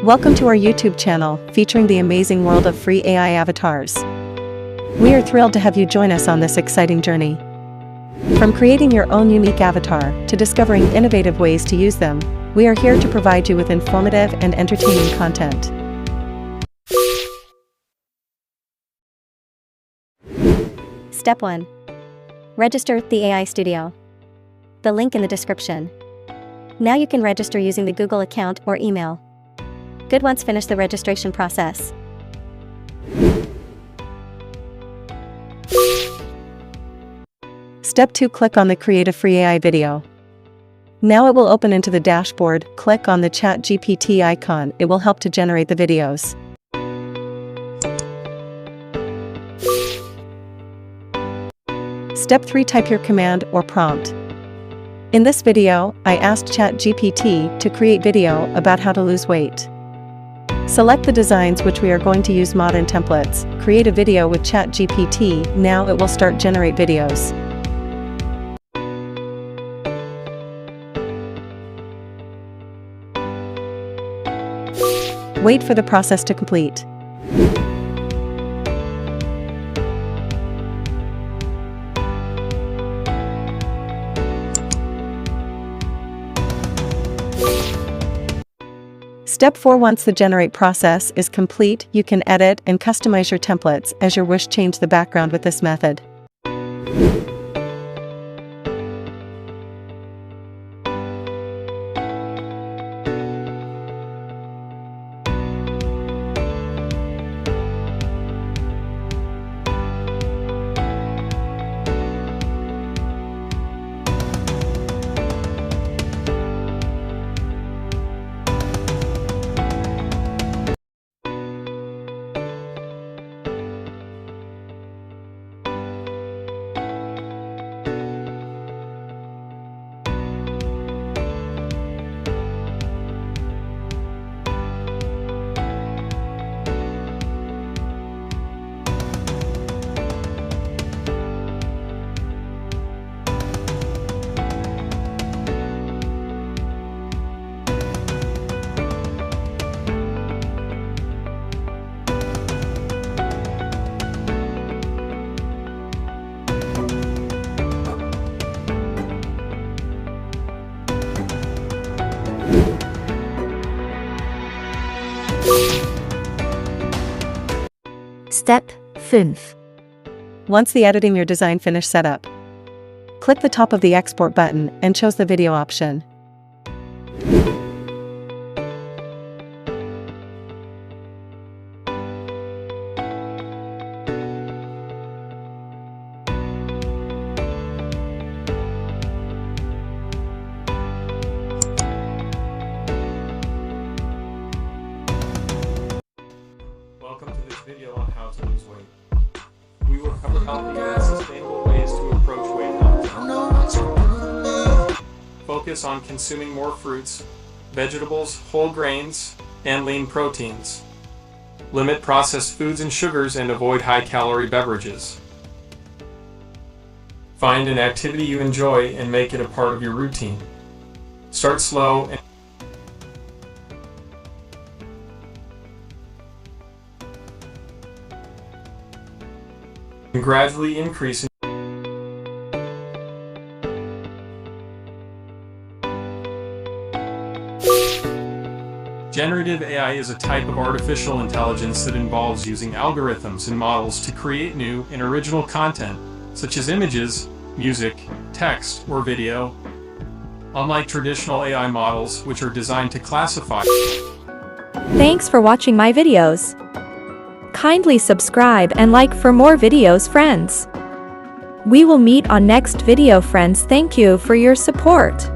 Welcome to our YouTube channel, featuring the amazing world of free AI avatars. We are thrilled to have you join us on this exciting journey. From creating your own unique avatar to discovering innovative ways to use them, we are here to provide you with informative and entertaining content. Step 1. Register the AI Studio. The link in the description. Now you can register using the Google account or email. Good. Once finish the registration process. Step 2. Click on the Create a Free AI video. Now it will open into the dashboard. Click on the Chat GPT icon. It will help to generate the videos. Step 3. Type your command or prompt. In this video, I asked Chat GPT to create video about how to lose weight. Select the designs which we are going to use modern templates. Create a video with Chat GPT. Now it will start generate videos. Wait for the process to complete. Step 4. Once the generate process is complete, you can edit and customize your templates as your wish. Change the background with this method. Step 5. Once the editing your design finished setup, click the top of the export button and choose the video option. Welcome to this video on how to lose weight. We will cover healthy and sustainable ways to approach weight loss. Focus on consuming more fruits, vegetables, whole grains, and lean proteins. Limit processed foods and sugars and avoid high-calorie beverages. Find an activity you enjoy and make it a part of your routine. Start slow and gradually increase. Generative AI is a type of artificial intelligence that involves using algorithms and models to create new and original content, such as images, music, text, or video. Unlike traditional AI models, which are designed to classify. Thanks for watching my videos. Kindly subscribe and like for more videos, friends. We will meet on next video, friends. Thank you for your support.